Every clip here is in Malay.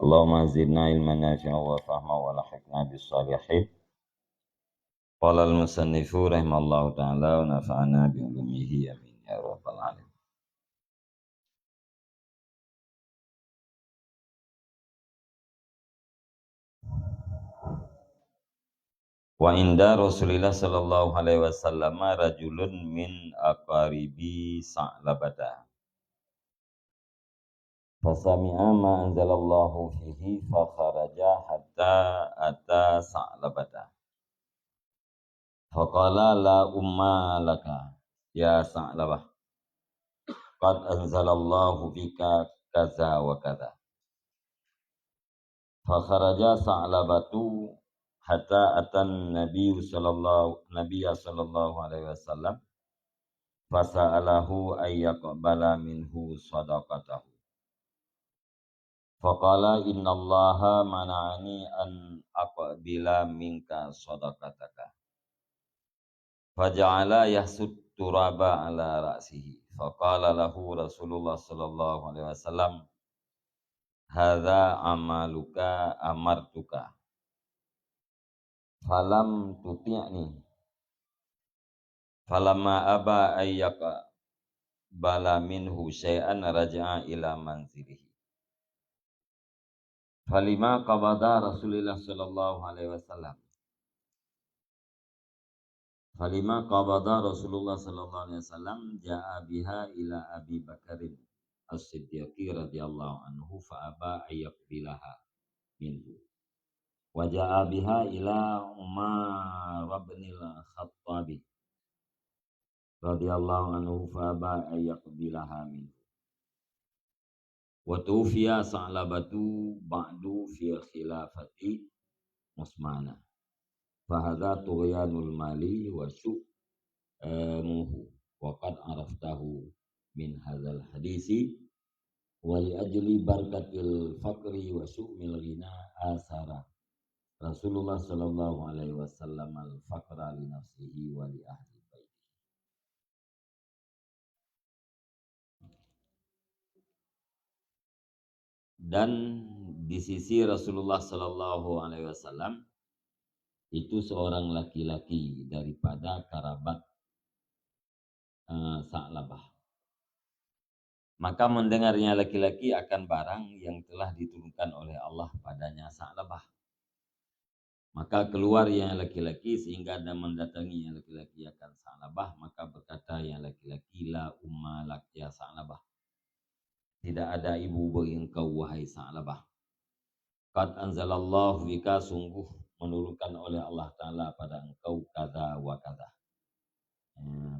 Allahumma zidna ilman nafi'an wa fahma wa lahiqna bis salihin. Qala al-musannifu rahimallahu ta'ala wa nafa'ana bi ulumihi amin ya rabbal alamin. Wa inda Rasulillah sallallahu alaihi wasallam rajulun min aqaribi Sa'labata. Fasami'a ma anzalallahu fihi fa kharaja hatta ata Sa'labata. Faqala la umma laka ya Sa'labah. Qad anzalallahu fika kaza wa kaza. Fa kharaja Sa'labatu hatta atan Nabiyya sallallahu alaihi wasallam fasa'alahu ayyaqbala minhu sadaqatahu. Faqala innallaha mana'ani an aqbila minka sadaqataka. Faja'ala yahsud turaba ala ra'sihi. Faqala lahu Rasulullah sallallahu alaihi wasallam, hadza amaluka amartuka. Falam tuti'ni. Falamma aba ayyaka bala minhu syai'an raja'a ila manzilihi. Falima qabada Rasulullah sallallahu alaihi wasallam. Falima qabada Rasulullah sallallahu alaihi wasallam ja'a biha ila Abi Bakarin As-Siddiqi radhiyallahu anhu fa aba ayyaqbilaha minhu. Wa ja'a biha ila Umar bin al-Khattabi radhiyallahu anhu fa aba ayyaqbilaha minhu. Wa tufiya Sa'labatu ba'du fi khilafati Utsman. Fa hadza tughyanul mali wa syu'muhu wa qad araftahu min hadzal hadisi wa li ajli barakatil faqri wa syu'mil ghina asara Rasulullah sallallahu alaihi wasallam al faqra li nafsihi wa li ahli baiti. Dan di sisi Rasulullah sallallahu alaihi wasallam itu seorang laki-laki daripada kerabat Sa'labah. Maka mendengarnya laki-laki akan barang yang telah diturunkan oleh Allah padanya Sa'labah. Maka keluar yang laki-laki sehingga ada mendatangi yang laki-laki akan Sa'labah. Maka berkata yang laki-laki, la umma lak ya Sa'labah. Tidak ada ibu bagi engkau wahai Sa'labah. Qad anzalallahu fika, sungguh menurunkan oleh Allah Ta'ala pada engkau kada wa kada,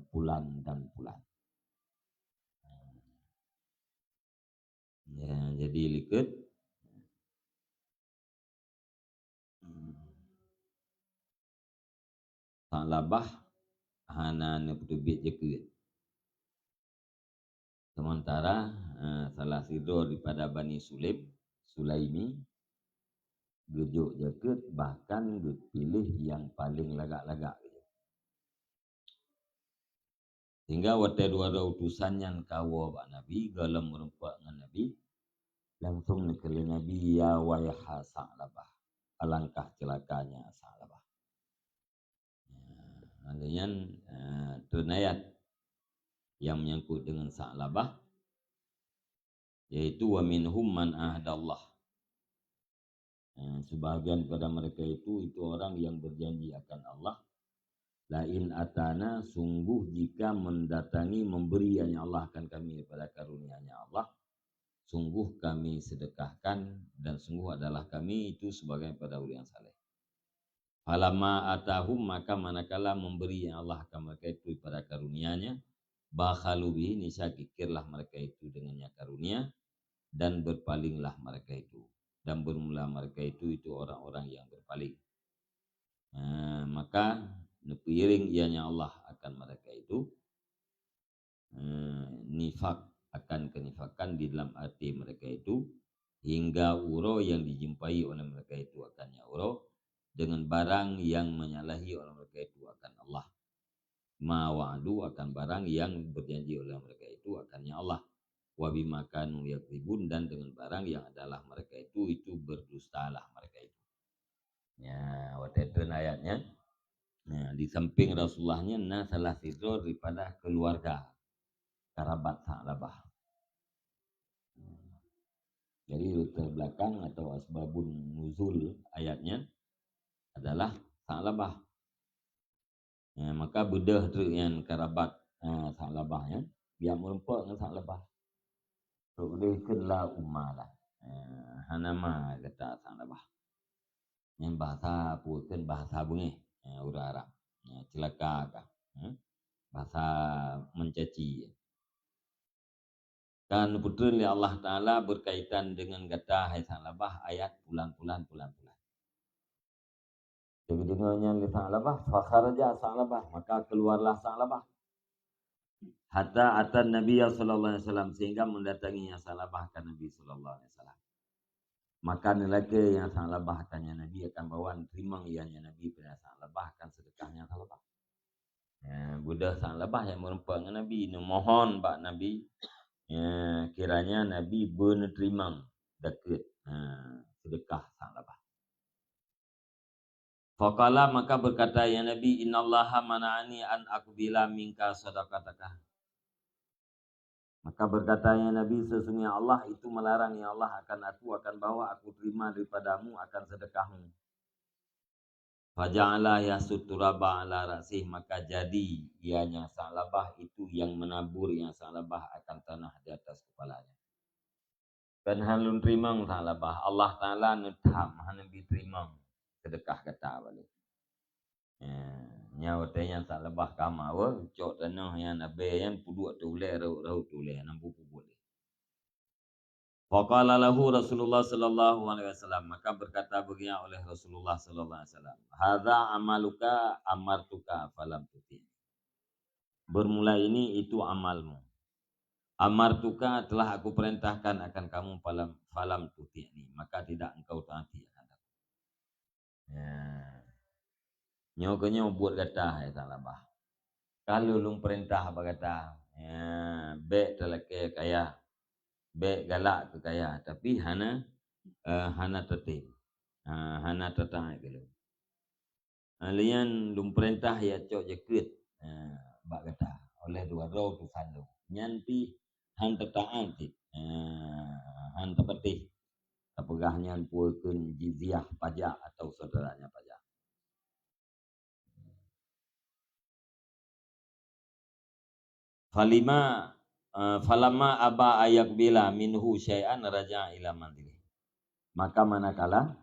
bulan dan bulan. Ya, jadi likut Sa'labah hana neptubit jekut. Sementara salah sido daripada Bani Sulaimi gejuk jekut, bahkan pilih yang paling lagak-lagak. Sehingga waktu dua utusan yang kawa Pak Nabi dalam merempak dengan Nabi, langsung nekeli Nabi, ya wayha Sa'labah, alangkah celakanya Sa'labah. Artinya tunayat yang menyangkut dengan Sa'labah, yaitu wa minhum man ahdallah. Sebahagian pada mereka itu orang yang berjanji akan Allah. Lain atana, sungguh jika mendatangi memberi hanya Allah akan kami pada karunia-Nya Allah, sungguh kami sedekahkan dan sungguh adalah kami itu sebagai pada orang yang saleh. Falamma atahum, maka manakala memberi yang Allah akan mereka itu pada karunia-Nya, bakhalu bihi, nisya kikirlah mereka itu dengannya karunia dan berpalinglah mereka itu, dan bermula mereka itu orang-orang yang berpaling. Maka nepiring ianya Allah akan mereka itu nifak, akan kenifakan di dalam hati mereka itu, hingga uro yang dijumpai oleh mereka itu akannya uro dengan barang yang menyalahi oleh mereka itu akan Allah. Ma wa'adu, akan barang yang berjanji oleh mereka itu akannya Allah. wa bima kanu yakdzibun, dan dengan barang yang adalah mereka itu berdustalah mereka itu. Ya, waktu itu ayatnya. Nah, di samping Rasulullahnya salah satu daripada keluarga kerabat Sa'labah. Jadi latar belakang atau asbabun nuzul ayatnya adalah Sa'labah. Ya, maka bedah dengan kerabat Sa'labahnya, dia merempak dengan Sa'labah. Ru'likunlah umalah. Hanama kata Sa'labah. Yang bahasa bukan bahasa bunyi, urang Arab. Celaka kah? Bahasa mencaci. Dan betul ya Allah Ta'ala berkaitan dengan kata hai Sa'labah ayat bulan-bulan. Jadi dengannya li Sa'labah, fakharaja Sa'labah, maka keluarlah Sa'labah. Hatta atan Nabi sallallahu alaihi wasallam, sehingga mendatanginya Sa'labah ke Nabi sallallahu alaihi wasallam. Maka nilai yang Sa'labah tanya Nabi akan bawa terima ianya Nabi pada Sa'labah akan sedekahnya Sa'labah. Budak Sa'labah yang merempak dengan Nabi, mohon bak Nabi, kiranya Nabi menerima dekat sedekah Sa'labah. Faqala, maka berkata ya Nabi, innallaha mana'ani an aqbila minka sadaqataka. Maka berkata ya Nabi, sesungguhnya Allah itu melarang ya Allah akan bawa aku terima daripadamu akan sedekahmu. Faja'ala yasuturaba ala rasih, maka jadi ianya Sa'labah itu yang menabur yang Sa'labah akan tanah di atas kepalanya. Dan halun terimang Sa'labah, Allah Ta'ala netam Nabi terima sedekah kata balik. Nyawatnya Sa'labah kama wa cok tanah yang nabe yang puduk tule rau tule nampu pupul. Faqala lahu Rasulullah sallallahu alaihi wasallam, maka berkata baginya oleh Rasulullah sallallahu alaihi wasallam, hadza amaluka amartuka falam tuti. Bermula ini itu amalmu. Amartuka telah aku perintahkan akan kamu falam tuti ini, maka tidak engkau taati akan aku. Nyokonyo buat kata ya Sa'labah. Kalau lung perintah apa kata, be telake kaya, be galak ke kaya, tapi hana tertib, hana tertahan gitu. Alian lung perintah ya cok jekut, bak kata oleh dua roh tu sandu, nyanti han tertahan ti, han terpetih, apegahnya puekeun jizyah pajak atau saudaranya pajak. Falamma aba ayak bila minhu syai'an raja ila mandiri. Maka manakala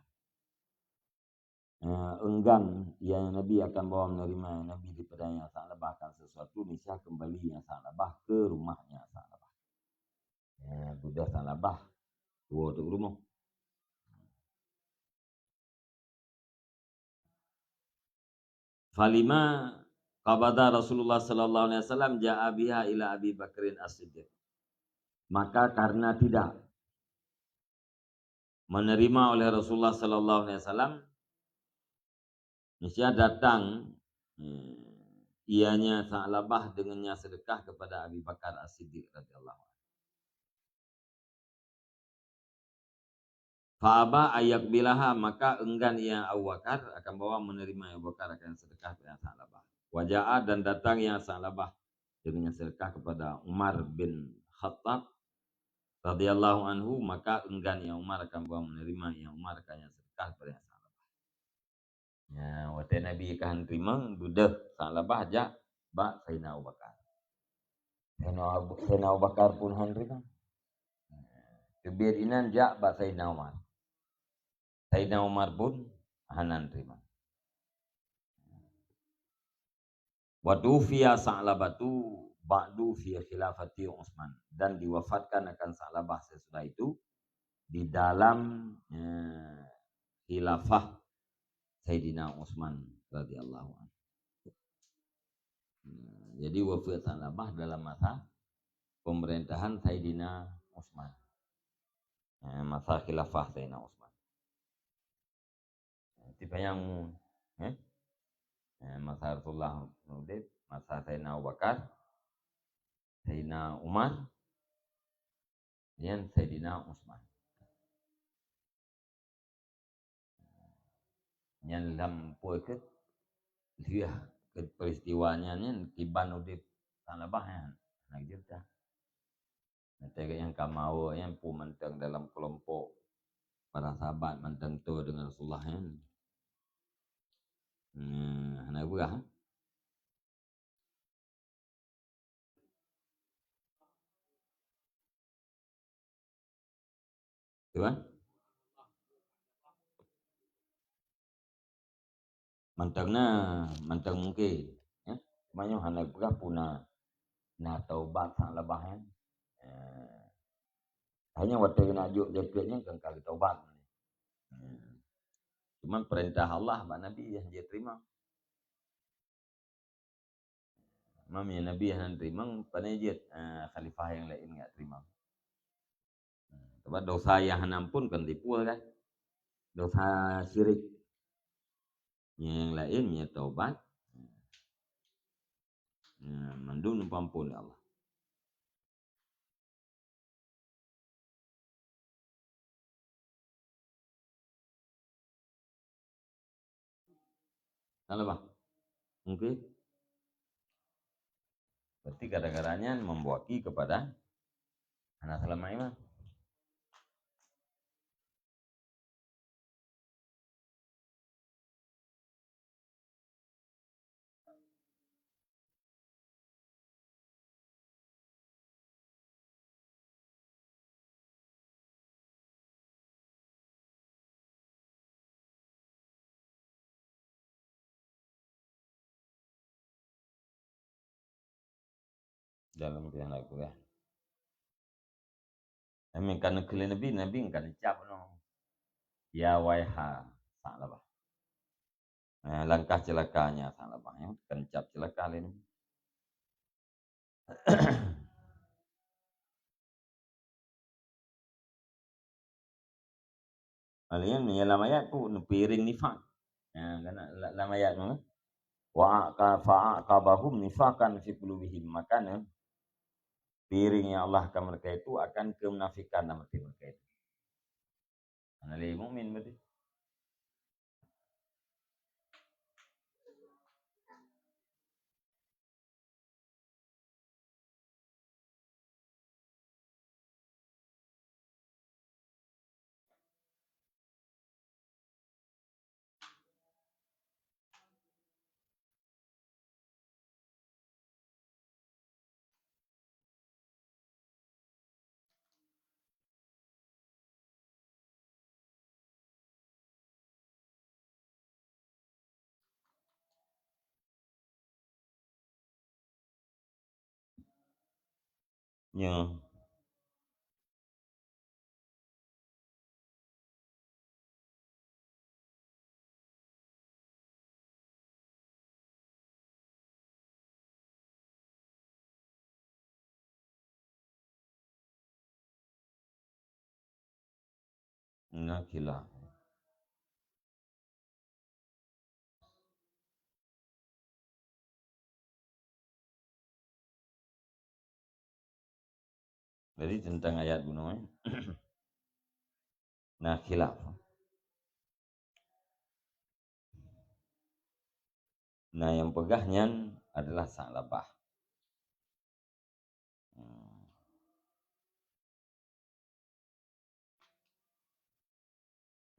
enggan yang Nabi akan bawa menerima Nabi daripada yang Sa'labah akan sesuatu, niscaya kembali yang Sa'labah ke rumahnya Sa'labah. Budak Sa'labah dua tu rumah. Falima qabada Rasulullah sallallahu alaihi wasallam ja'a biha ila Abi Bakrin As-Siddiq. Maka karena tidak menerima oleh Rasulullah sallallahu alaihi wasallam, niscaya datang ianya Sa'labah dengannya sedekah kepada Abi Bakar As-Siddiq radhiyallahu anhu. Fa'aba ayak bilaha, maka enggan ia Abu Bakar akan bawa menerima Abu Bakar akan sedekah kepada Sa'labah. Waja'a, dan datang yang Sa'labah dengan sedekah kepada Umar bin Khattab radhiyallahu anhu, maka enggan yang Umar akan bawa menerima yang Umar akan sedekah kepada Sa'labah. Waktu Nabi akan terima budak Sa'labah ajak bak Sayyidina Abu Bakar. Sayyidina Abu Bakar pun han terima. Kebiarinan jak bak Sayyidina Umar. Sayyidina Umar pun hanan terima. Wadufiya Sa'labatu ba'du fi khilafati Utsman, dan diwafatkan akan Sa'labah sesudah itu di dalam khilafah Sayyidina Utsman radhiyallahu anhu. Jadi wafat Sa'labah dalam masa pemerintahan Sayyidina Utsman. Masa khilafah Sayyidina Utsman. Tipe yang masa Rasulullah Nudib, masa Sayyidina Abu Bakar, Sayyidina Umar, Yang Sayyidina Utsman. Yang lampau ke dia ke peristiwanya ni tiban udip tanah bahan. Nak cerita. Nanti yang kamau yang pu menteng dalam kelompok para sahabat menteng tu dengan Rasulullah kan. Nak berah. Tu kan? Menteng mungkin. Ya. Semuanya hendak berah puna. Nah taubat sang lebahan. Hanya waktu nak juk jaketnya kan kali taubat. Cuman perintah Allah Pak Nabi yang dia terima. Mam yang Nabi yang terima pada dia khalifah yang lain enggak terima. Sebab dosa yang hanam pun kan tipu kan. Dosa syirik. Yang lainnya taubat. Mandun pampun Allah. Kalau Bang, mungkin berarti gara-garanya membuaki kepada anak selama iman. Dalam pihak aku ya. Kami kan kali Nabi kan cap no. Ya waiha salah bah. Langkah celakanya salah bah. Kan cap celaka lain. Kalian menyelam ayat tu piring nifak. Kan dalam ayat tu. Wa fa'aqabahum nifakan fi qulubihim. Makanya piringnya Allah ke mereka itu akan kemunafikan dalam hati mereka itu. Analih mukmin berarti. Ya. Nakilah. Jadi tentang ayat gunung nah khilaf. Nah yang pegahnya adalah salabah.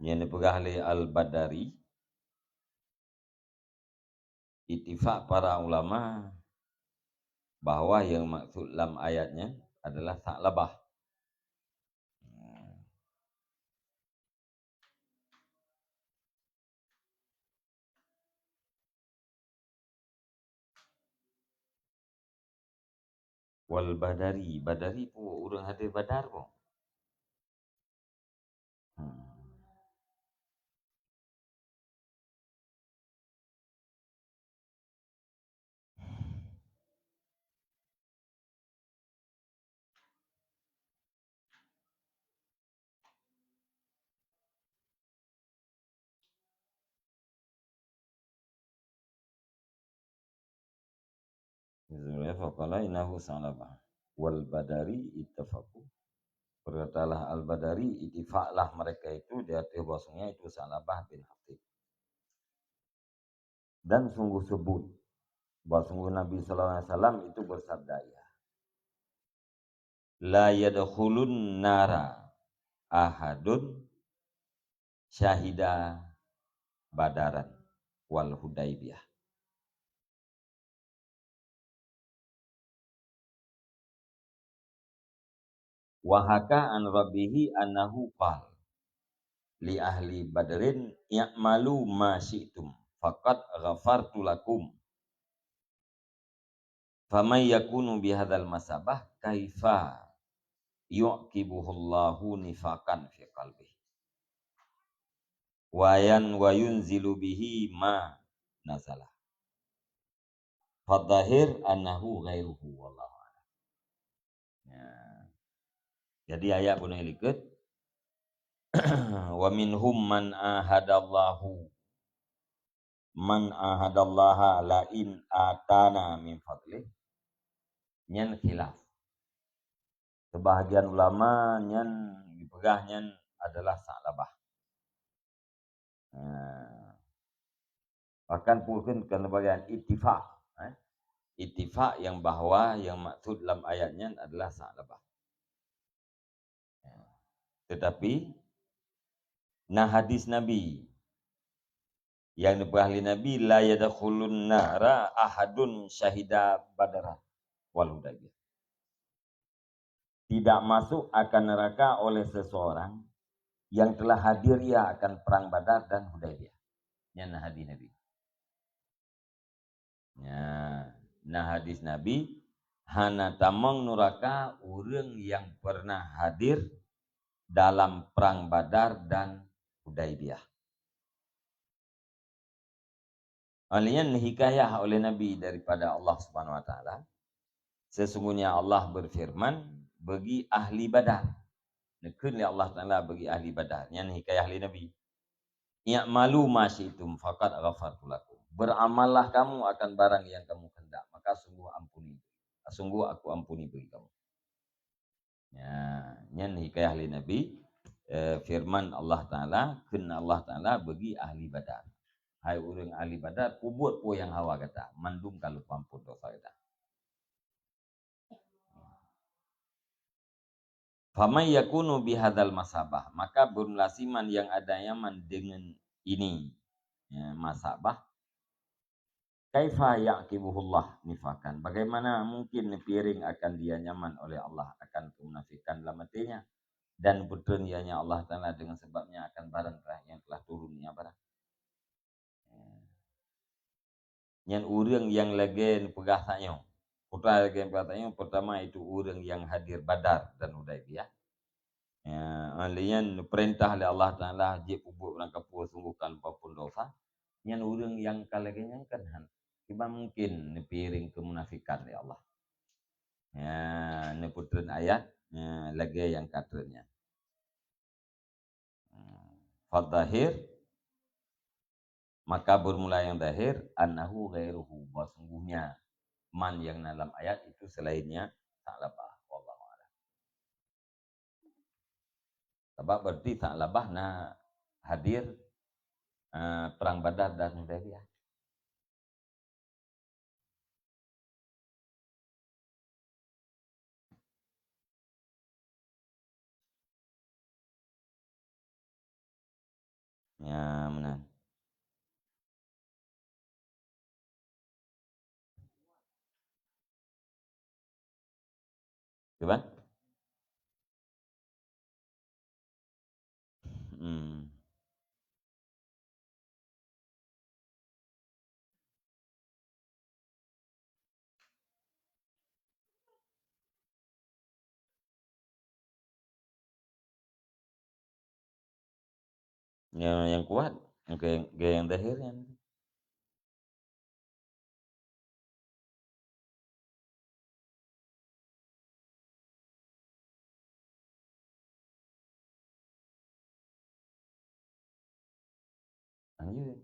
Yang dipegah oleh Al-Badari, ittifaq para ulama bahwa yang maksud dalam ayatnya adalah salabah. Wal badari, badari pun orang ada badar pun. Sebenarnya faqala innahu salabah. Wal badari ittafaqu. Berkatalah Al-Badari, itifaklah mereka itu di atas bahwasanya itu Sa'labah bin Hatib. Dan sungguh sebut bahwa sungguh Nabi SAW itu bersabda ya, la yadkhulun nara ahadun syahida badaran wal hudaibiyah. Wahaka an rabbihi annahu qal li ahli badrin ya'malu ma syi'tum faqad ghafartu lakum. Faman yakunu bihadzal masabah kaifa yu'qibuhullahu nifakan fi qalbihi wa yunzilu bihi ma nazalah. Fadzahir annahu ghairuhu wallahu a'lam. Ya. Jadi ayat bunyi likut wa minhum man ahadallaha la in atana min fadlih nyen khilaf. Sebahagian ulama nyen dipegah nyen adalah Sa'labah. Bahkan mungkin ke bagian ittifaq. Ittifaq yang bahwa yang maksud dalam ayatnya adalah Sa'labah. Tetapi hadis Nabi yang dipahami Nabi la yadkhulun nara ahadun syahida badara wal hudaybiyah. Tidak masuk akan neraka oleh seseorang yang telah hadir ia akan perang Badar dan Hudaybiyah. Ini hadis Nabi. Nah hadis Nabi hana tamang neraka orang yang pernah hadir dalam perang Badar dan Hudaybiyah. Alian hikayah oleh Nabi daripada Allah Subhanahu wa taala. Sesungguhnya Allah berfirman bagi ahli Badar. Nekun Allah Taala bagi ahli Badar. Yang hikayah ahli Nabi. Ya'malu ma syi'tum faqad ghafartu lakum. Beramallah kamu akan barang yang kamu hendak, maka sungguh aku ampuni bagi kamu. Ya, yang hikayah ahli Nabi firman Allah Taala, kena Allah Taala bagi ahli Badar. Hai orang ahli Badar, kubut po yang hawa kata, mandum kalau pampun dosa kata. Famay yakunu bihadzal masabah, maka berlasiman yang ada nyaman dengan ini ya, masabah. Kaifa yaqibuhullah nifakan, bagaimana mungkin piring akan dia nyaman oleh Allah akan kemunafikan dalam hatinya, dan bertunianya Allah Taala dengan sebabnya akan barang yang telah turunnya barang. Yang orang yang lagi pegah tanya, putra lagi pegah tanya, pertama itu orang yang hadir Badar dan Hudaybiyah. Alian perintah oleh Allah Taala je pubuk orang kapur sungguhkan apapun dosa. Yang orang yang kalaganya kan tiba mungkin piring kemunafikan oleh Allah. Ya, ni putren ayat lagi yang katanya. Fadzahir maka bermula yang dahir annahu ghairuhu, bahwa sungguhnya man yang dalam ayat itu selainnya Sa'labah. Wallahu a'lam. Sebab berarti Sa'labah hadir perang Badar dan Hudaybiyah. Ya, benar. Gimana? Yang kuat, yang dahirnya. Anjir.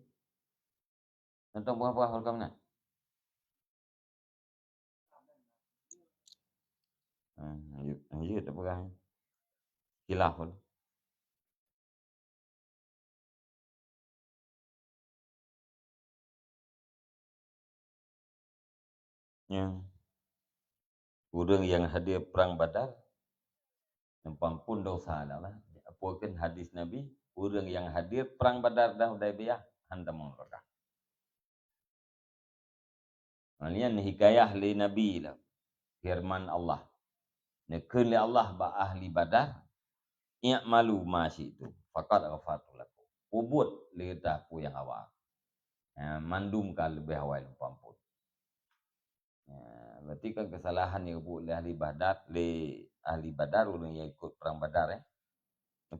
Tentang buah-buah holkam nak. Anjir tak pegang. Khilaf. Ya. Urang yang hadir perang Badar nempang pun dosa dah lah. Apakan hadis Nabi, urang yang hadir perang Badar dan Hudaybiyah anda mengerti. Malian hikayah li Nabi lah. Firman Allah. Nekeun li Allah ba ahli Badar, i'malu ma syi'tu faqad ghafartu lakum. Ubud li tapu yang awal. Mandum ka lebih awal pampun. Berarti kan kesalahan yang buat li ahli Badar orang yang ikut perang Badar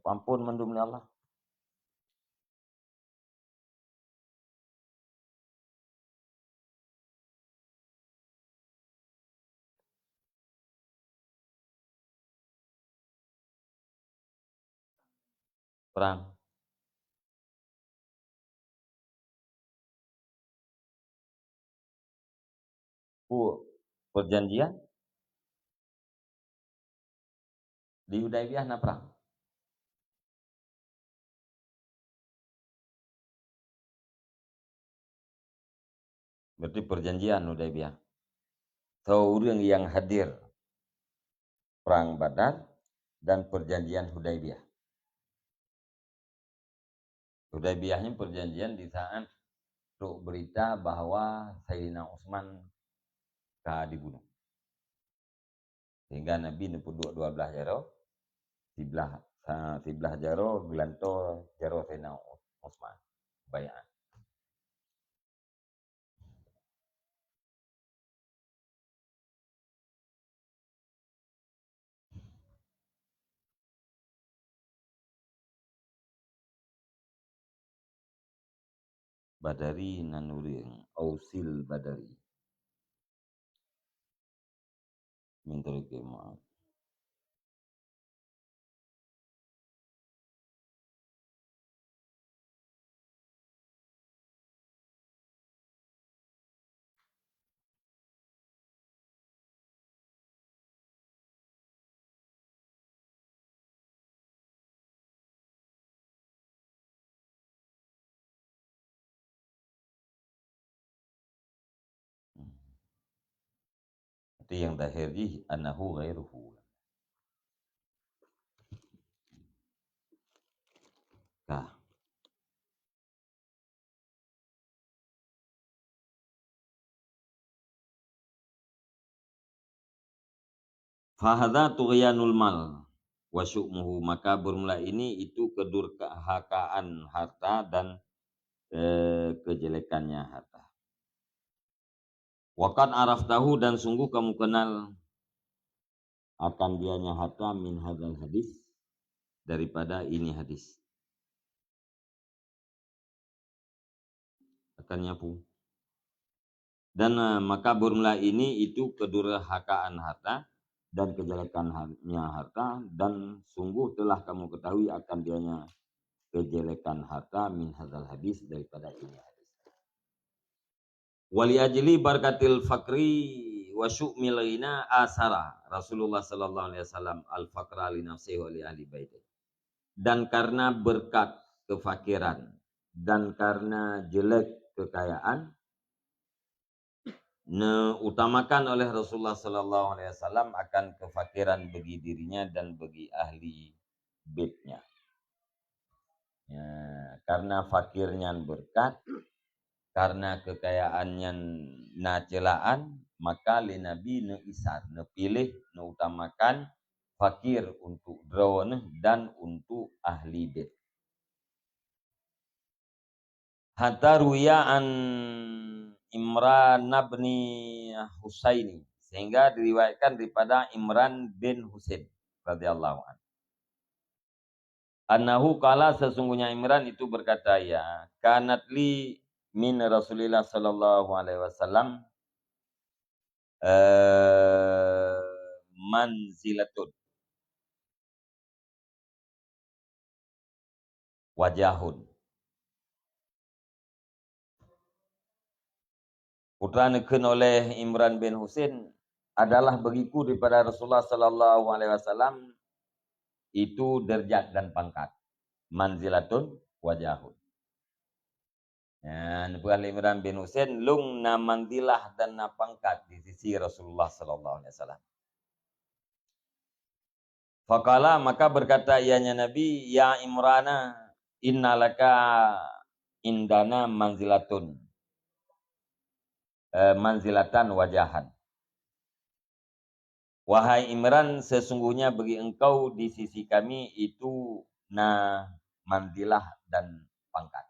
pampun mandum li Allah. Perang perjanjian di Hudaybiyah na perang. Berarti perjanjian Hudaybiyah. So orang yang hadir perang Badar dan perjanjian Hudaybiyah. Hudaybiyahnya perjanjian di saat untuk berita bahwa Sayyidina Utsman dibunuh. Sehingga Nabi nepuk dua belah jaro, sebelah jaro gelanto jaro Sayyidina Utsman. Bayaan. Badari nanuring ausil badari. Minta maaf. Itu yang dahiri anahu ghairuhu. Nah, fahadha tughyanul mal wa syu'muhu, maka bermula ini itu kedurhakaan harta dan kejelekannya harta. Waqad araftahu, dan sungguh kamu kenal akan dianya harta min hadzal hadis, daripada ini hadis. Akan nyapu. Dan maka bermula ini itu kedurhakaan harta dan kejelekannya harta, dan sungguh telah kamu ketahui akan dianya kejelekan harta min hadzal hadis, daripada ini hadis. Wali ajli barakatil fakri wa syu'mil ghina asara Rasulullah sallallahu alaihi wasallam al faqra li nafsihi wa li ahli baiti. Dan karena berkat kefakiran dan karena jelek kekayaan, utamakan oleh Rasulullah sallallahu alaihi wasallam akan kefakiran bagi dirinya dan bagi ahli baitnya. Ya, karena fakirnya berkat, karena kekayaannya celaan, maka li Nabi isar, pilih, utamakan fakir untuk drawn dan untuk ahli bait. Hatta ruya an Imran bin Husaini, sehingga diriwayatkan daripada Imran bin Husain radhiyallahu anhu. Annahu qala, sesungguhnya Imran itu berkata, ya kanat li min Rasulillah sallallahu alaihi wasallam manzilatun wajahun. Putranekeun oleh Imran bin Husain adalah bagiku daripada Rasulullah sallallahu alaihi wasallam itu derajat dan pangkat. Manzilatun wajahun. Ya, Nabi Imran bin Husain lung na manzilah dan na pangkat di sisi Rasulullah sallallahu alaihi wasallam. Faqala, maka berkata ianya Nabi, ya Imrana, innalaka indana manzilatan wajahan. Wahai Imran, sesungguhnya bagi engkau di sisi kami itu na manzilah dan pangkat.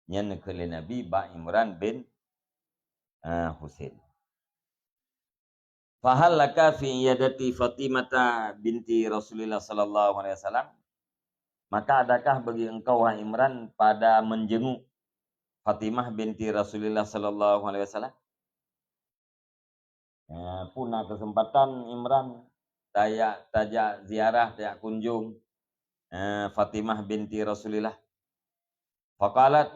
Nya nekele Nabi ba Imran bin Husain. Fahal laka fi yadati Fatimah binti Rasulullah sallallahu alaihi wasallam? Maka adakah bagi engkau wahai Imran pada menjenguk Fatimah binti Rasulullah sallallahu alaihi wasallam? Punah kesempatan Imran tajak ziarah, tajak kunjung Fatimah binti Rasulullah. Faqalat,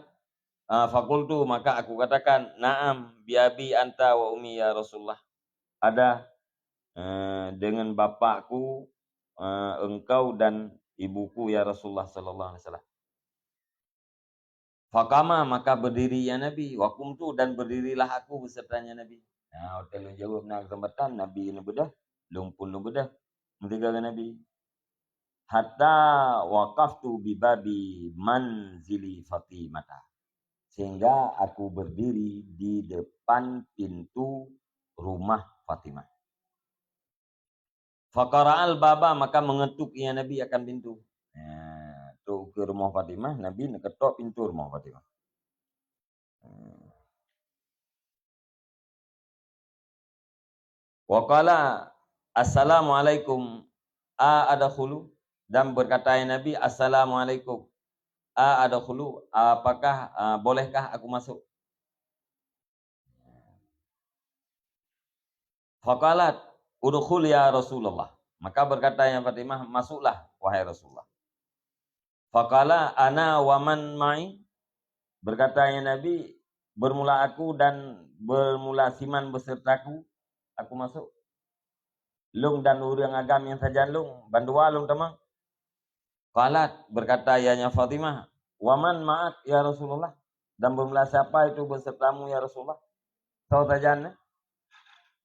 fakultu, maka aku katakan, na'am biabi anta wa umi ya Rasulullah. Ada dengan bapakku, engkau dan ibuku ya Rasulullah sallallahu alaihi wasallam. Fakama, maka berdiri ya Nabi, wakumtu, dan berdirilah aku besertanya Nabi. Nah, hotel jawab nak kesempatan Nabi ni bedah, lumpun bedah. Mentinggal Nabi. Hatta waqaftu bi babi manzili Fatimah. Sehingga aku berdiri di depan pintu rumah Fatimah. Faqara'al baba, maka mengetuk ya Nabi akan pintu. Tu ke rumah Fatimah, Nabi nak ketok pintu rumah Fatimah. Waqala assalamualaikum adakhulu, dan berkata ya Nabi, assalamualaikum adakhulu, apakah bolehkah aku masuk? Faqalat udkhul ya Rasulullah, maka berkata yang Fatimah, masuklah wahai Rasulullah. Faqala ana wa man ma'i, berkata yang Nabi, bermula aku dan bermula siman besertaku, aku masuk. Lung dan urang agam yang saja lung, bandua lung temang. Qalat, berkata ianya Fatimah, waman ma'ak ya Rasulullah, dan bermula siapa itu besertamu ya Rasulullah? Tahu tajan?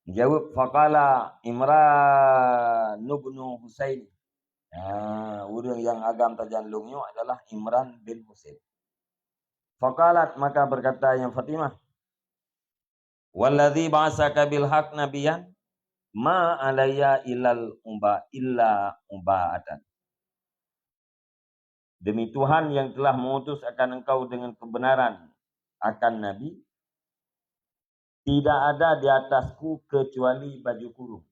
Jawab, faqala Imran bin Husain. Urang yang agam tajan lungnya adalah Imran bin Husain. Faqalat, maka berkata yang Fatimah, walladzi ba'asaka bil haq nabiyan ma alayya illa umba'atan. Demi Tuhan yang telah mengutus akan engkau dengan kebenaran akan Nabi, tidak ada di atasku kecuali baju kurung.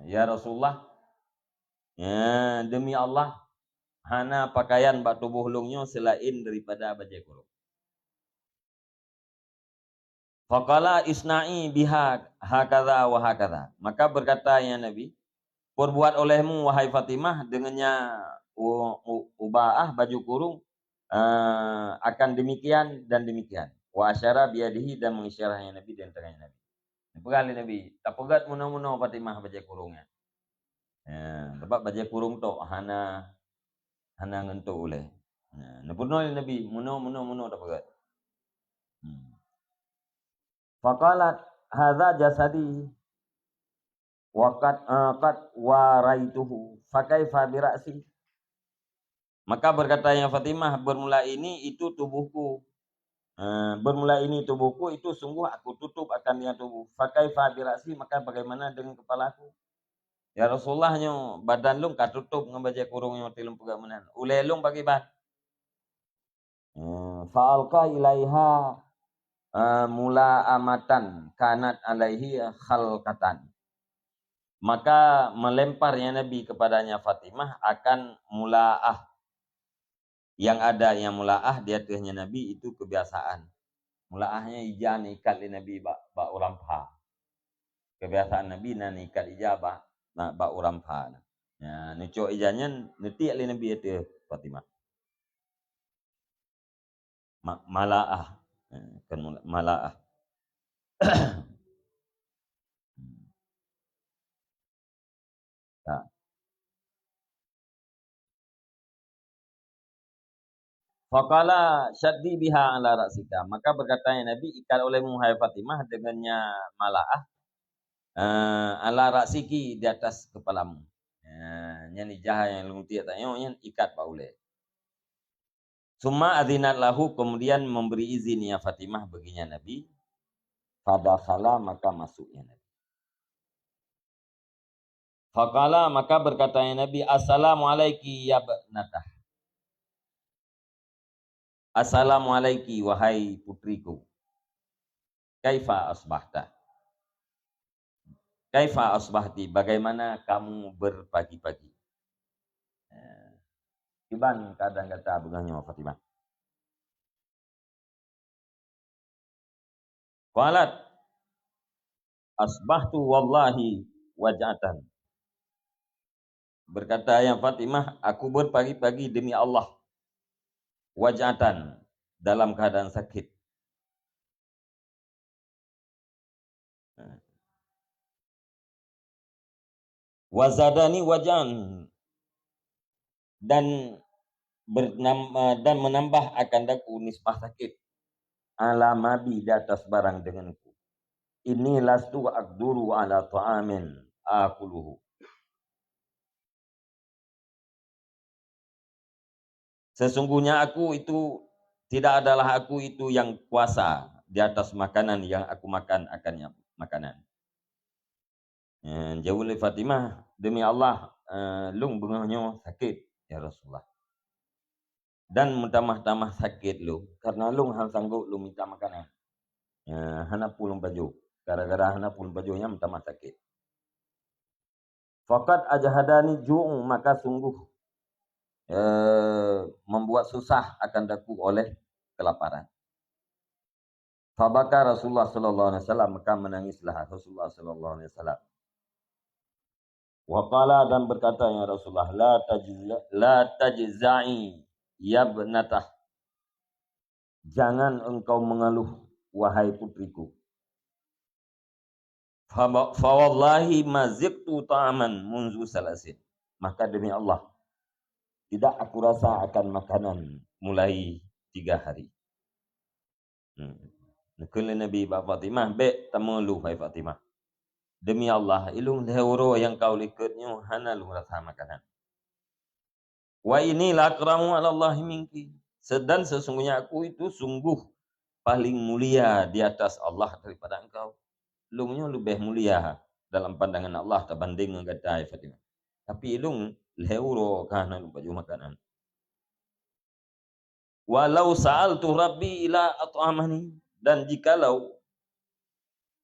Ya Rasulullah, demi Allah, hana pakaian bak tubuh lungnya selain daripada baju kurung. Faqala isna'i biha hakadha wa hakadha. Maka berkata ya Nabi, perbuat olehmu wahai Fatimah dengannya ubaah baju kurung akan demikian dan demikian. Wa asyara biadihi, dan mengisyarahnya Nabi dan tangannya Nabi. Pegali Nabi, tak pegat muno-muno Fatimah baju kurungnya. Sebab baju kurung tu hana ngentuk oleh. Nepurno Nabi muno tak pegat. Faqalat hadza jasadi waqad waraituhu fakaifa bi ra'si. Maka berkata yang Fatimah, bermula ini tubuhku itu sungguh aku tutup akan dia tubuh. Fakaifa bi ra'si, maka bagaimana dengan kepalaku? Ya Rasulullah nyo badan lung ka tutup dengan baju kurung yang tilum pegang menan. Ulai lung bagi bat. Fa'alqa ilaiha mula amatan kanat alaihi khalqatan. Maka melemparnya Nabi kepadanya Fatimah akan mulaah yang ada, yang mulaah di atasnya Nabi itu kebiasaan. Mulaahnya ijan ikat li Nabi bak urampa. Kebiasaan Nabi nan ikat ijabah bak urampa. Ya, nucuk ijannya netiak li Nabi itu Fatimah. Malaah. Kan malaah. Faqala syaddi biha ala ra'sika. Maka berkatanya Nabi, ikat olehmu hai Fatimah dengannya malaah ala ra'siki di atas kepalamu. Yang jaha yang lungti tanya yang ikat pak oleh. Summa adzinat lahu, kemudian memberi izin ya Fatimah baginya Nabi. Fadakhala, maka masuknya Nabi. Faqala, maka berkatanya Nabi, assalamualaikum ya bnatah. Assalamualaikum wahai putriku. Kaifa asbahta? Kaifa asbahti? Bagaimana kamu berpagi-pagi? Iban kadang kata bugahnya Fatimah. Qalat asbahtu wallahi waj'atan. Berkata yang Fatimah, aku berpagi-pagi demi Allah. Waj'atan, dalam keadaan sakit. Wazadani wajan, dan menambah akan daku nisbah sakit. Alamabi, di atas barang denganku. Ini lastu aqduru ala ta'amin akuluhu. Sesungguhnya aku itu tidak adalah aku itu yang kuasa di atas makanan yang aku makan akannya makanan. Jauh oleh Fatimah, demi Allah, lung bengahnya sakit ya Rasulullah. Dan mentambah-tambah sakit lu, karena lung hang sanggup lu minta makanan. Hana pulung baju, gara-gara hana pulung bajunya mentambah sakit. Faqad ajhadani ju'u, maka sungguh membuat susah akan daku oleh kelaparan. Fabaka Rasulullah sallallahu alaihi wasallam, maka menangislah Rasulullah sallallahu alaihi wasallam. Wa qala, dan berkata ya Rasulullah, la tajza'i ya bnatah. Jangan engkau mengeluh wahai putriku. Fa wallahi maziktu ta'aman munzu salasin. Maka demi Allah, tidak aku rasa akan makanan mulai 3 hari. Nakul Nabi ba Fatimah, be tamulu hai Fatimah. Demi Allah, ilung dehoro yang kau likutnya hana lu rasa makanan. Wa ini lakramu ala Allah minki. Dan sesungguhnya aku itu sungguh paling mulia di atas Allah daripada engkau. Ilungnya lebih mulia dalam pandangan Allah terbanding dengan kata Fatimah. Tapi ilung lehoro karena lu baju makanan. Walau sa'altu Rabbi ila at'amani, dan jikalau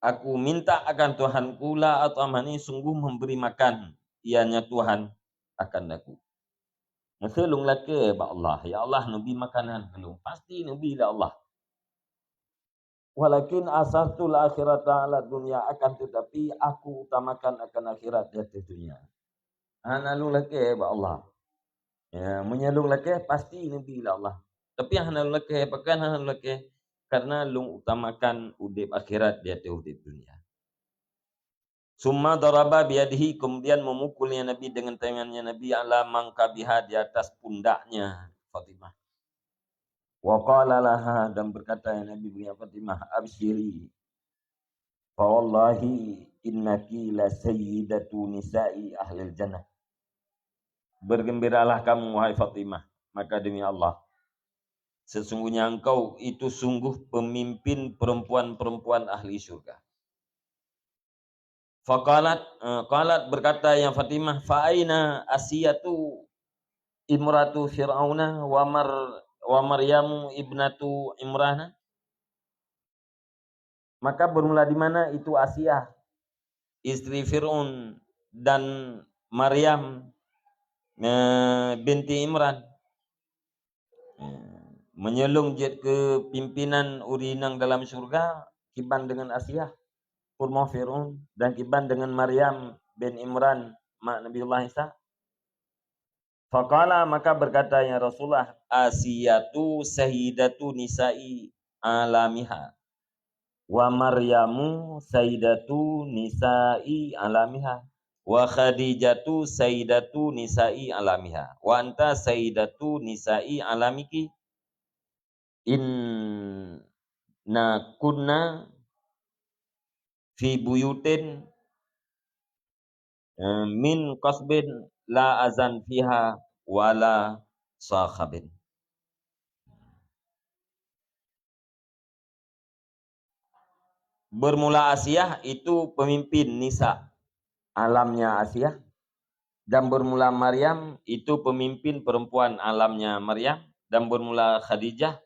aku minta akan Tuhanku la at'amani, sungguh memberi makan ianya Tuhan akan aku. Masalung laki ba Allah, ya Allah nabi makanan belum, pasti nabi la Allah. Walakin asartul akhirata ala dunia, akan tetapi aku utamakan akan akhirat di atas dunia. Hanalung laki ba Allah. Ya, menyalung laki pasti nabi la Allah. Tapi hanalung laki pakan hanalung laki karena lung utamakan udip akhirat di atas udip dunia. Summa daraba biyadihi, kemudian memukulnya Nabi dengan tangannya Nabi ala mangkabiha, di atas pundaknya Fatimah. Wa qala laha, dan berkata Nabi bagi Fatimah, absyiri fa wallahi innaki la sayyidatu nisa'i ahlil jannah. Bergembiralah kamu wahai Fatimah, maka demi Allah, sesungguhnya engkau itu sungguh pemimpin perempuan-perempuan ahli surga. Qalat berkata yang Fatimah, fa aina Asiyatu imratu Fir'auna wa Maryamu ibnatu Imrana. Maka bermula di mana itu Asiyah, istri Fir'aun, dan Maryam binti Imran. Menyelung jet ke pimpinan urinang dalam surga kiban dengan Asiyah kurma Fir'aun, dan kiban dengan Maryam bin Imran mak Nabiullah Isa. Faqala, maka berkata ya Rasulullah, Asiyatu sayyidatu nisa'i alamiha wa Maryamu sayyidatu nisa'i alamiha wa Khadijatu sayyidatu nisa'i alamiha wa anta sayyidatu nisa'i alamiki. inna kunna fi buyutin min qasbin la azan fiha wala sakhabin. Bermula Asiyah itu pemimpin Nisa, alamnya Asiyah, dan bermula Maryam itu pemimpin perempuan alamnya Maryam, dan bermula Khadijah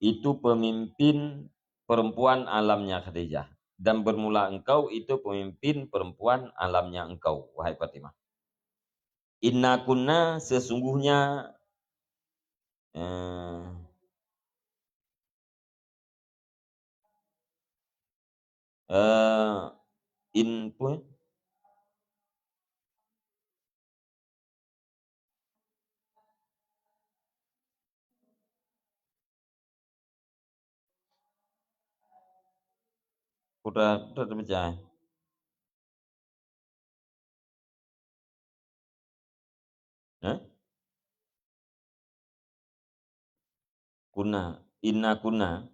itu pemimpin perempuan alamnya Khadijah, dan bermula engkau itu pemimpin perempuan alamnya engkau, wahai Fatimah. Inna kunna sesungguhnya input udah terbaca. Kuna, inna kuna,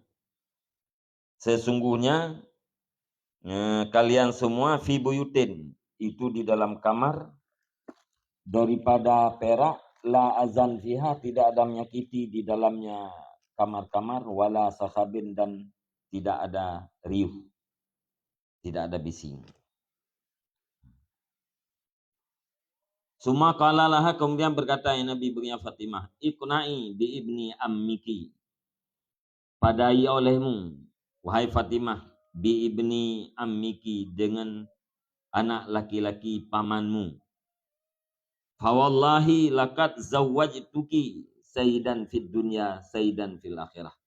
sesungguhnya kalian semua fi buyutin, itu di dalam kamar daripada perak, la azan fiha, tidak ada menyakiti di dalamnya kamar-kamar, wala sakhabin, dan tidak ada riuh, tidak ada bising. Suma qala laha, kemudian berkata Nabi berinya Fatimah, iqna'i bi ibni ammiki, padai olehmu wahai Fatimah, bi ibni ammiki, dengan anak laki-laki pamanmu. Fawallahi laqad zawwajtuki sayyidan fid dunya sayyidan fil akhirah.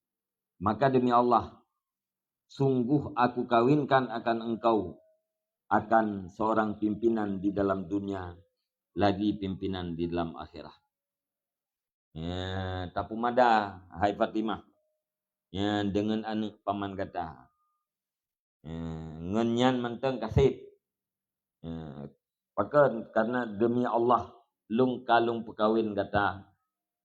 Maka demi Allah, sungguh aku kawinkan akan engkau akan seorang pimpinan di dalam dunia, lagi pimpinan di dalam akhirat. Ya, tapu mada hai Fatimah. Ya, dengan anak paman kata. Ya, ngenyan menteng kasih. Ya, karena demi Allah lung kalung perkawin kata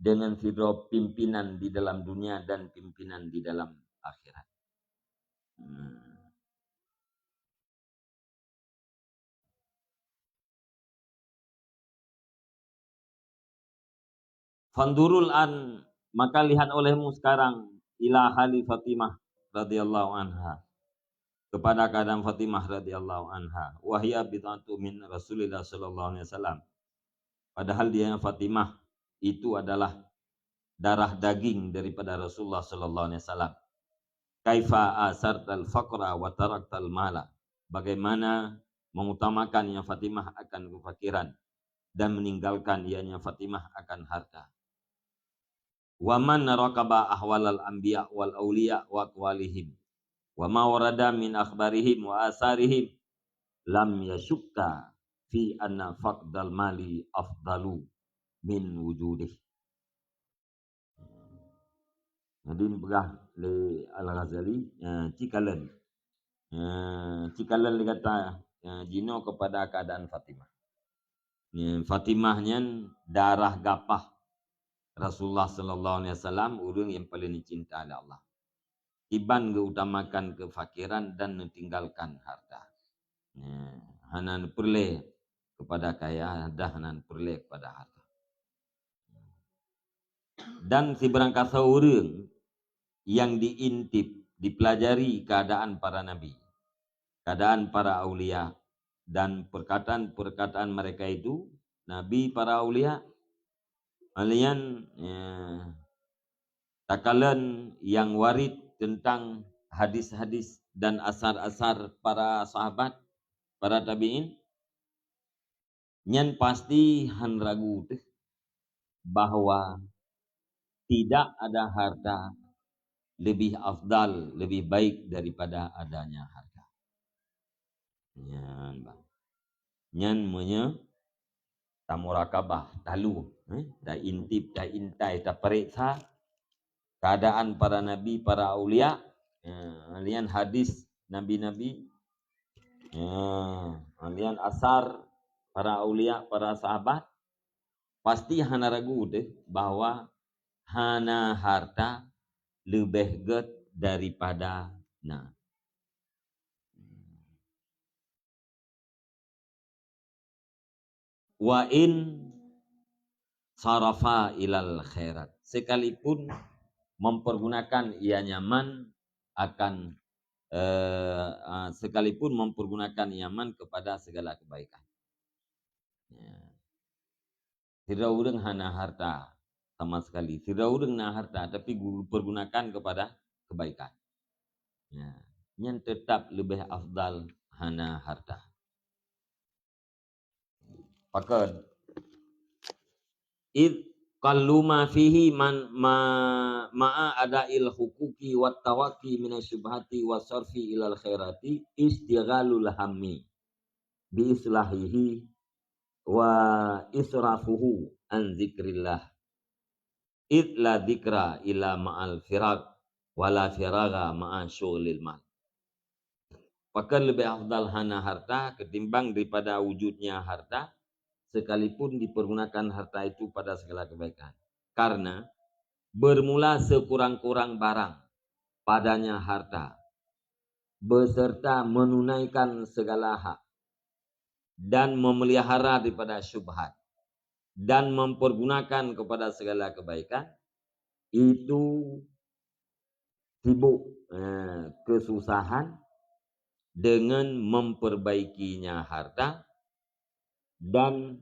dengan sidro pimpinan di dalam dunia dan pimpinan di dalam akhirat. Fandurul an, maka lihat olehmu sekarang ila hali Fatimah radhiyallahu anha, kepada keadaan Fatimah radhiyallahu anha. Wahya bid'atu min Rasulillah sallallahu alaihi wasallam. Padahal dia Fatimah itu adalah darah daging daripada Rasulullah sallallahu alaihi wasallam. Kaifa asartal faqra wa taraktal mala. Bagaimana mengutamakan yang Fatimah akan kefakiran dan meninggalkan ianya Fatimah akan harta. Wa man raqaba ahwalal anbiya wal auliya wa aqwalihim wa ma warada min akhbarihim wa asarihim lam yashukka fi anna faqdal mali afdalu min wujudih. Jadi ini begah le Al-Ghazali cikalan. Cikalan dia kata jino kepada keadaan Fatimah. Fatimahnya darah gapah Rasulullah sallallahu alaihi wasallam, urang yang paling dicinta oleh Allah. Iban keutamakan kefakiran dan meninggalkan harta. Hanan perle kepada kaya, hanan perle kepada harta. Dan si berangkat seorang yang diintip, dipelajari keadaan para nabi, keadaan para aulia, dan perkataan-perkataan mereka itu, nabi, para aulia, kalian takalan yang warid tentang hadis-hadis dan asar-asar para sahabat, para tabi'in, nyan pasti han ragu bahwa tidak ada harta lebih afdal, lebih baik daripada adanya harta. Nyan punya tamurakabah, talu, dah intip, dah intai, dah periksa keadaan para nabi, para aulia, alian hadis nabi-nabi, alian asar para aulia, para sahabat, pasti hana ragu deh bahwa hana harta lebih get daripada na. Wa in sarafa ilal khairat, sekalipun mempergunakan ia nyaman akan sekalipun mempergunakan nyaman kepada segala kebaikan. Ya. Tidak urang hana harta sama sekali, tidak urang na harta, tapi pergunakan kepada kebaikan. Ya. Yang tetap lebih afdal hana harta. Pakat id kalluma fihi man ma'a ada'il hukuki wat tawaki minasyubhati wasarfi ilal khairati istighalul hammi bi islahihi wa israfuhu an zikrillah id la dzikra ila ma'al firaq wala firaga ma'a syughlil mal. Bahkan lebih afdal hana harta ketimbang daripada wujudnya harta, sekalipun dipergunakan harta itu pada segala kebaikan. Karena bermula sekurang-kurang barang padanya harta, beserta menunaikan segala hak, dan memelihara daripada syubhat, dan mempergunakan kepada segala kebaikan, itu sibuk kesusahan dengan memperbaikinya harta dan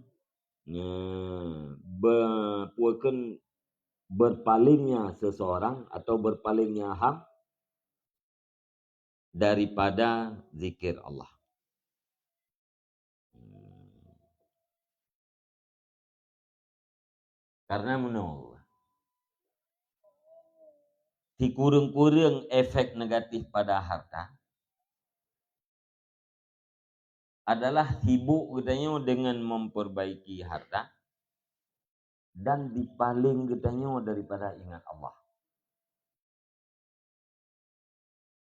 berpalingnya seseorang atau berpalingnya ham daripada zikir Allah. Karena menurut si kurang-kurang efek negatif pada harta adalah sibuk katanya dengan memperbaiki harta dan dipaling katanya daripada ingat Allah.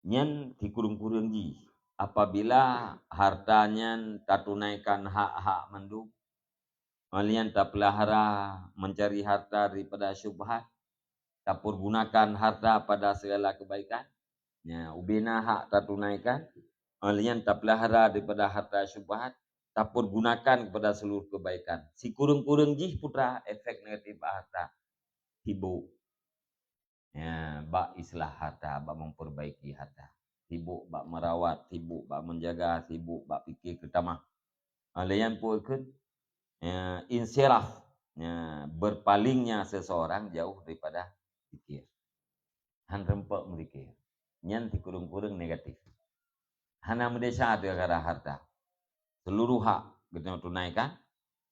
Nyen si kurang-kurang ji apabila hartanya tak tunaikan hak-hak manduk, kalian tak pelihara mencari harta daripada syubhat, tak pergunakan harta pada segala kebaikan, ya ubina hak tak tunaikan, kalian tak pelihara daripada harta syubhat, tak pergunakan kepada seluruh kebaikan. Si kurang-kurang jih putra efek negatif harta. Sibuk. Ya, bak islah harta, bak memperbaiki harta. Sibuk bak merawat, sibuk bak menjaga, sibuk bak fikir ketamah. Kalian pun insiraf, ya, berpalingnya seseorang jauh daripada fikir. Han rempak merikir. Nyan si kurang-kurang negatif. Hana mendesa tu gara harta. Seluruh hak kita tunaikan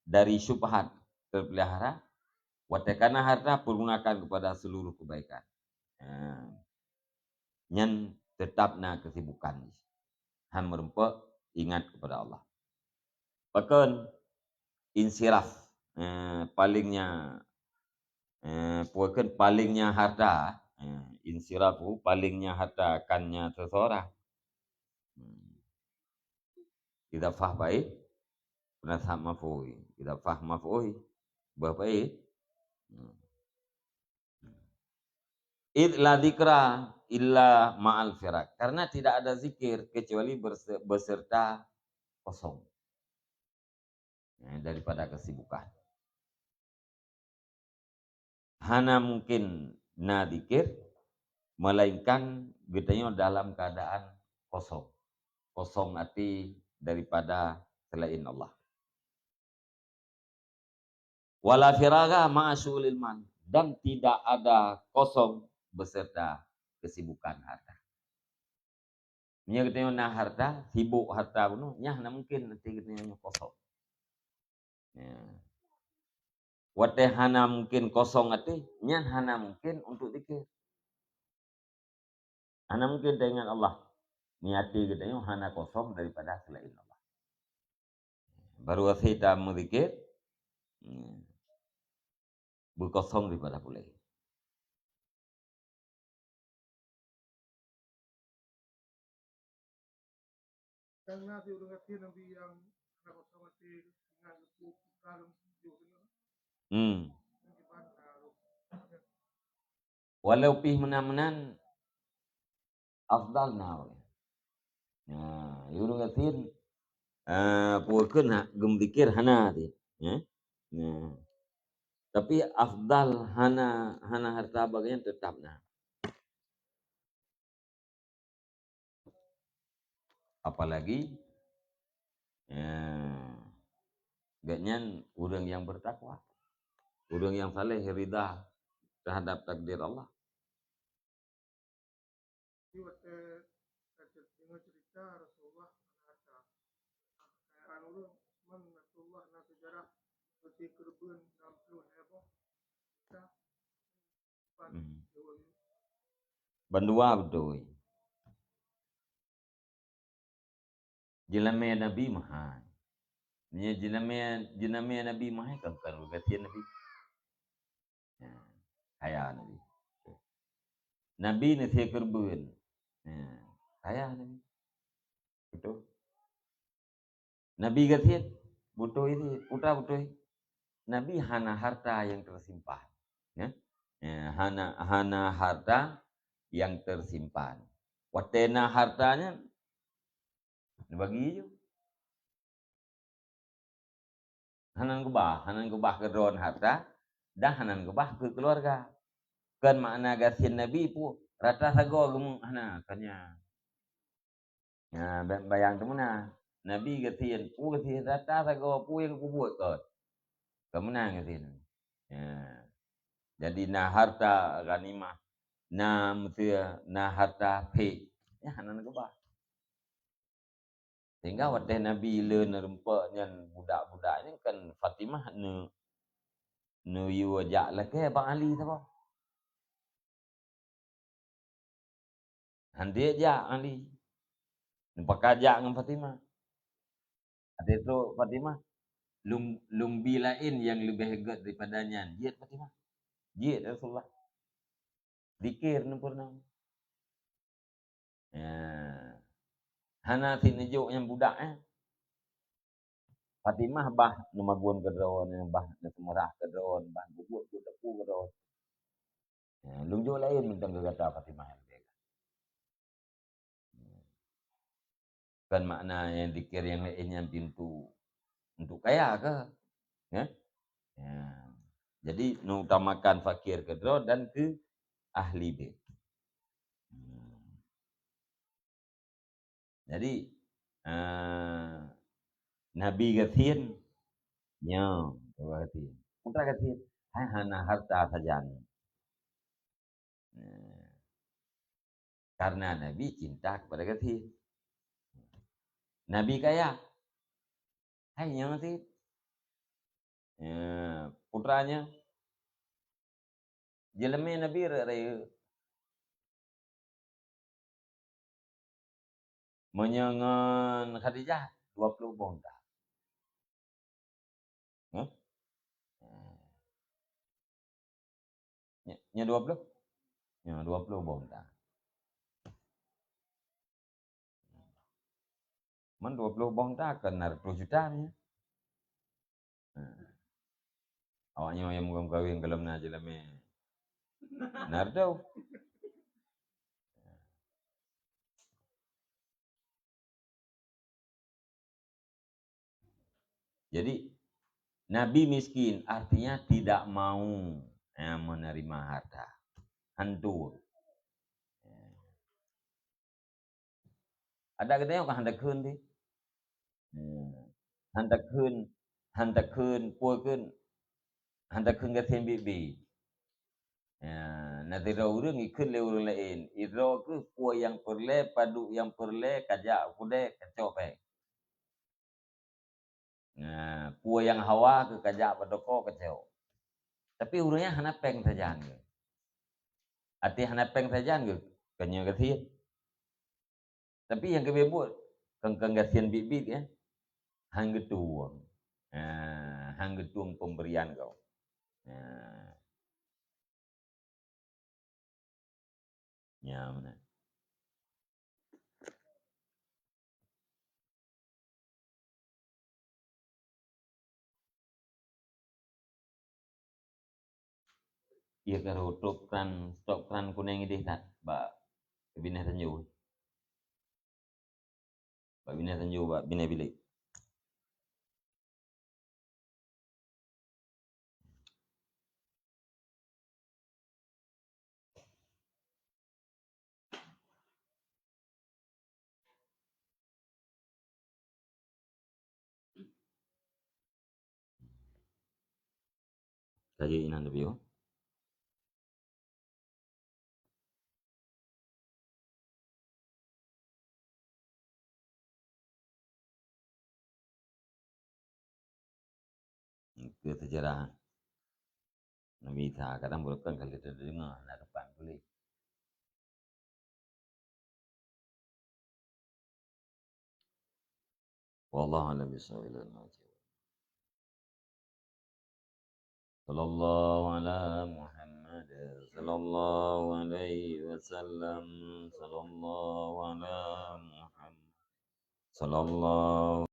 dari syubhat terpelihara, watakana harta pergunakan kepada seluruh kebaikan. Nyan tetapna kesibukan. Han merempak ingat kepada Allah. Bahkan insiraf palingnya palingnya harta, insirafu palingnya harta kannya seseorang. Kita fah baik, penasah mafui. Kita fah mafui, baik. Id la dzikra illa ma'al firak. Karena tidak ada zikir kecuali beserta kosong. Daripada kesibukan. Hana mungkin na zikir, melainkan getanya dalam keadaan kosong. Kosong hati daripada selain Allah. Wala firaga ma'asyulil man. Dan tidak ada kosong beserta kesibukan harta. Nya kita na harta, sibuk harta pun, nya na mungkin nanti kita kosong. Ya. Wate hana mungkin kosong hati, nya hana mungkin untuk zikir. Hana mungkin dengan Allah. Niati kita hana kosong daripada selain Allah. Baru kita menzikir, berkosong daripada pulai. Karena diurungkan Nabi yang kosong hati dengan lebih dalam juga. Walau pih menan-menan afdal naw. Yurung katin puakeun gem pikir hana ti. Ya. Nah, tapi afdal hana harta bagian tetap nah. Apalagi ganyan urang yang bertakwa, urang yang saleh ridha terhadap takdir Allah. Dengar cerita Rasulullah ada kekayaan orang man Rasulullah na sejarah seperti kerben dalam film heboh kita Bandua betul. Jelame Nabi mahal. Nya jename Nabi mahal kan kasihan Nabi. Kaya Nabi. Nabi ni saya kerben. Kaya Nabi. Betul. Nabi kasihan butuh ini, putra butuh. Nabi hana harta yang tersimpan. Ya. Hana harta yang tersimpan. Watena hartanya bagi je. Hanan gebah kedron harta, dah hanan gebah ke keluarga. Kan makna gasin Nabi pu rata sago gemung hana kanya. Ya, bayang tu mana? Nabi gasin rata sago pu yang kubut kot. Kemenang gasin. Ya. Jadi na harta ganimah, na mutia, na harta pe. Ya hanan gebah. Sehingga waktu Nabi leun rempek nyan budak-budaknya kan Fatimah nu yu ajak lake Bang Ali sapa. Handi ajak Ali. Nampak ajak dengan Fatimah. Ada itu Fatimah lumbi lain yang lebih hebat daripadanya. Jihad Fatimah. Jihad Rasulullah. Zikir sempurna. Ya. Hana tinajuk yang budak Fatimah bah numagun kedron bah semerah kedron bah bubut depu kedron. Ya, lunjuk lain tentang kata Fatimah. Kan makna yang zikir yang lain yang pintu untuk kaya ke? Ya? Ya. Jadi mengutamakan fakir kedron dan ke ahli bait. Jadi Nabi gatin nyo gatin. Putra gatin hana harta saja. Karena Nabi cinta kepada gatin. Nabi kaya. Hanya gatin. Putranya jeleme Nabi raya menyengan Khadijah 20 bonda. Nya 20? Nya 20 bonda. Man 20 bonda kan 20 juta nya. Awaknya yang mau kawin kalau na jeleme. Nardau. Jadi Nabi miskin artinya tidak mau menerima harta. Hantu. Ada kita yang hendak kun di. Hendak kun puakeun hendak kun gatin bibi. Nanti urang ikut le urang lain. Iro ke pua yang perle padu yang perle kajak kude kecope. Pua yang hawa ke kajak padoko keceo. Tapi urangnya hana peng saja. Ati hana peng saja ke kanya gatin. Tapi yang kebebut kengkeng gasian bibit ya. Hang getuang. Hang getuang pemberian kau. Ya mana. Iya karo stok kran kuning ini tak, Mbak Binah Tanju. Mbak Binah Tanju, Mbak Binah Bilik. Kaji inan lebih. Ke sejarah Nabi Isa kadang bukan kali kita dengar nak depan boleh. Wallahu a'lam bishawab. Sallallahu ala Muhammad sallallahu alaihi wasallam sallallahu ala Muhammad sallallahu